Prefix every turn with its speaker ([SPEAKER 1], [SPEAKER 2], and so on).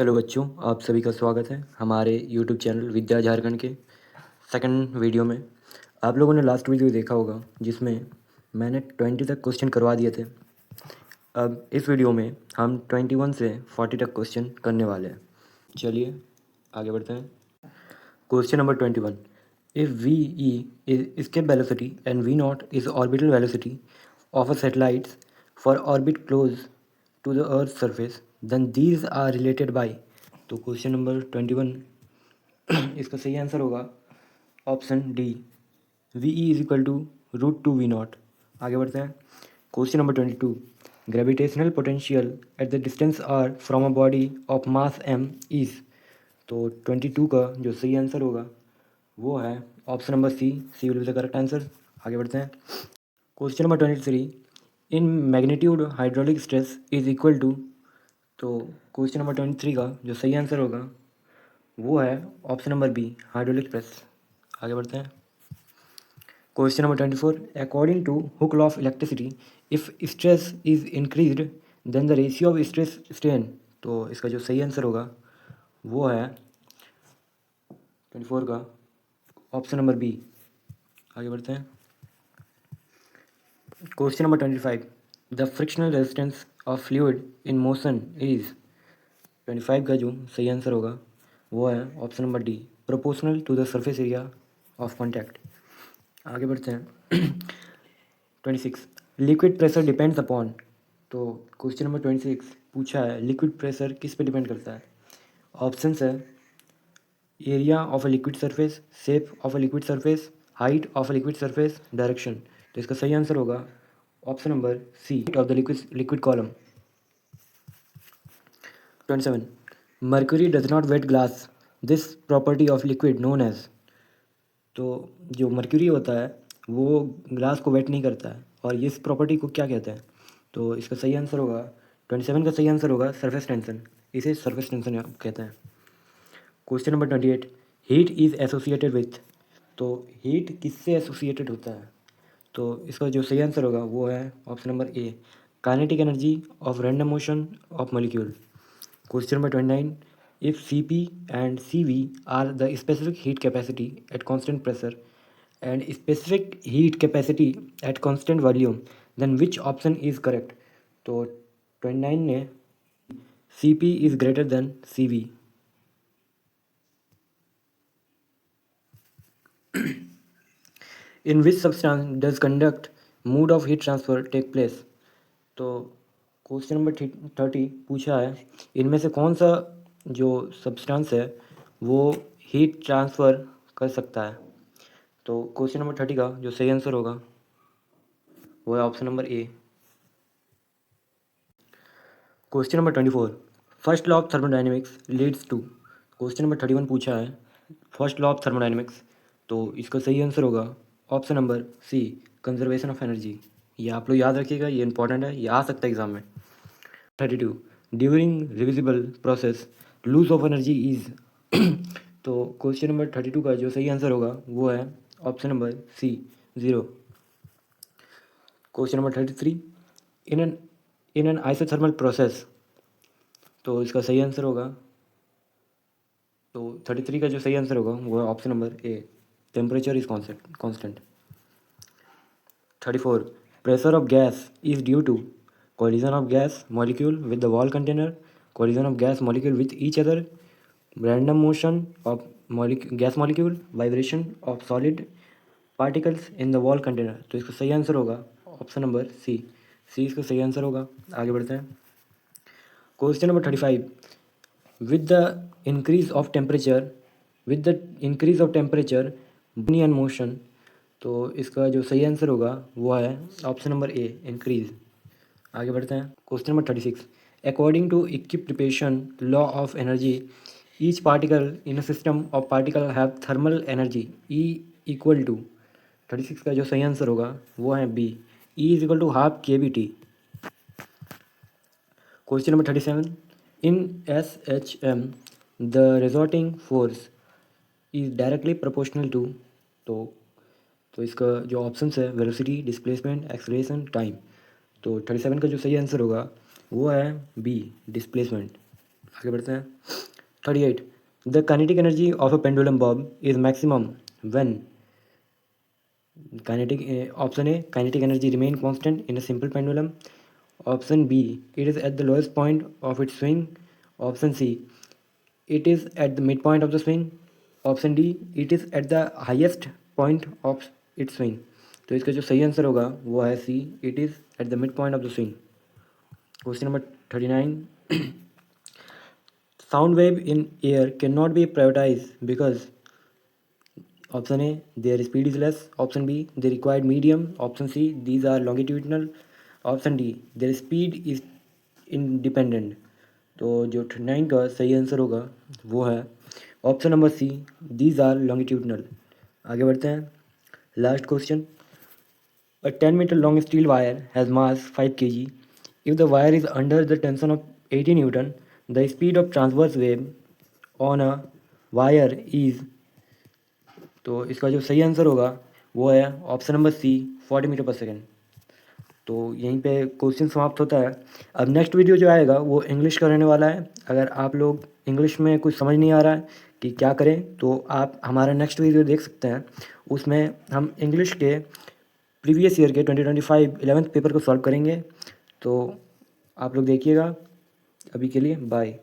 [SPEAKER 1] Hello बच्चों, आप सभी का स्वागत है हमारे यूट्यूब चैनल विद्या झारखंड के सेकंड वीडियो में। आप लोगों ने लास्ट वीडियो देखा होगा जिसमें मैंने 20 तक क्वेश्चन करवा दिए थे। अब इस वीडियो में हम 21 से 40 तक क्वेश्चन करने वाले हैं। चलिए आगे बढ़ते हैं। Question number 21, if we E is escape velocity and v naught is orbital velocity of a satellite for orbit close to the earth's surface, then these are related by। तो क्वेश्चन नंबर 21 इसका सही answer होगा option D, V E is equal to √2 v0। आगे बढ़ते हैं। Question number 22, gravitational potential at the distance R from a body of mass m is. तो 22 का जो सही आंसर होगा वो है option number C, C will be the correct answer. आगे बढ़ते हैं। Question number 23, in magnitude hydraulic stress is equal to. तो क्वेश्चन नंबर 23 का जो सही आंसर होगा वो है option number B, hydraulic press. आगे बढ़ते हैं। Question number 24, according to Hooke law of electricity, if stress is increased then the ratio of stress strain. तो इसका जो सही आंसर होगा वो है 24 का ऑप्शन नंबर बी। आगे बढ़ते हैं। Question number 25, the frictional resistance of fluid in motion is. 25 का जो सही आंसर होगा वो है option number D, proportional to the surface area of contact. आगे बढ़ते हैं। 26, लिक्विड प्रेशर डिपेंड्स अपॉन। तो क्वेश्चन नंबर 26 पूछा है लिक्विड प्रेशर किस पे डिपेंड करता है। ऑप्शंस है area of a liquid surface, shape of a liquid surface, height of a liquid surface, direction. तो इसका सही आंसर होगा option number C of the liquid column. 27, mercury does not wet glass, this property of liquid known as. तो जो mercury होता है वो glass को वेट नहीं करता है और इस प्रॉपर्टी को क्या कहते हैं। तो इसका सही आंसर होगा 27 का सही आंसर होगा सरफेस टेंशन। इसे सरफेस टेंशन कहते हैं। Question number 28, heat is associated with. तो हीट किससे एसोसिएटेड होता है। तो इसका जो सही आंसर होगा वो है option number A, kinetic energy of random motion of molecule. Question number 29, if Cp and Cv are the specific heat capacity at constant pressure and specific heat capacity at constant volume, then which option is correct। तो 29 ने Cp is greater than Cv। In which substance does conduct mode of heat transfer take place। तो question number 30 पूछा है इनमें से कौन सा जो सब्सटेंस है वो हीट ट्रांसफ़र कर सकता है। तो क्वेश्चन नंबर 30 का जो सही आंसर होगा वो है option number A. Question number 24, first law of thermodynamics leads to. Question number 31 पूछा है फर्स्ट लॉ ऑफ थर्मोडाइनमिक्स। तो इसका सही आंसर होगा option number C, conservation of energy. ये आप लोग याद रखिएगा, ये इंपॉर्टेंट है, ये आ सकता है एग्जाम में। 32, during reversible process loss of energy is. तो क्वेश्चन नंबर 32 का जो सही आंसर होगा वो है option number C, 0। Question number 33, in an isothermal process. तो इसका सही आंसर होगा, तो 33 का जो सही आंसर होगा वो है option number A, temperature is constant. 34, pressure of gas is due to collision of gas molecule with the wall container, collision of gas molecule with each other, random motion of gas molecule, vibration of solid particles in the wall container। तो इसका सही answer होगा option number C, सी इसका सही answer होगा। आगे बढ़ते हैं। Question number 35, with the increase of temperature with the increase of temperature body and motion। तो इसका जो सही आंसर होगा वो है ऑप्शन नंबर ए, इंक्रीज। आगे बढ़ते हैं। Question number 36, according to equipartition law of energy each particle in a system of particle have thermal energy E equal to. 36 का जो सही आंसर होगा वो है B, E is equal to half kBT। Question number 37, in SHM the restoring force is directly proportional to. तो इसका जो options है वेलोसिटी, डिस्प्लेसमेंट, एक्सेलरेशन, टाइम। तो 37 का जो सही आंसर होगा वो है बी, डिस्प्लेसमेंट। आगे बढ़ते हैं। 38 the kinetic energy of a pendulum Bob is maximum when kinetic option A kinetic energy remain constant in a simple pendulum. Option B it is at the lowest point of its swing. Option C it is at the midpoint of the swing. Option D it is at the highest point of its swing. तो इसका जो सही answer होगा वो है see it is at the mid point of the swing. Question number 39 sound wave in air cannot be prioritized because option A their speed is less, option B they require medium, option C these are longitudinal, option D their speed is independent। तो जो 39 का सही answer होगा वो है option number C these are longitudinal. आगे बढ़ते हैं। Last question A 10 meter long steel wire has mass 5 kg. If the wire is under the tension of 80 Newton, the speed of transverse wave on a wire is। तो इसका जो सही answer होगा वो है ऑप्शन नंबर सी 40 metre पर second. तो यहीं पे क्वेश्चन समाप्त होता है। अब नेक्स्ट वीडियो जो आएगा वो इंग्लिश का रहने वाला है। अगर आप लोग इंग्लिश में कुछ समझ नहीं आ रहा है कि क्या करें तो आप हमारा नेक्स्ट वीडियो देख सकते हैं। उसमें हम इंग्लिश के प्रीवियस ईयर के 2025 11th पेपर को सॉल्व करेंगे। तो आप लोग देखिएगा। अभी के लिए बाय।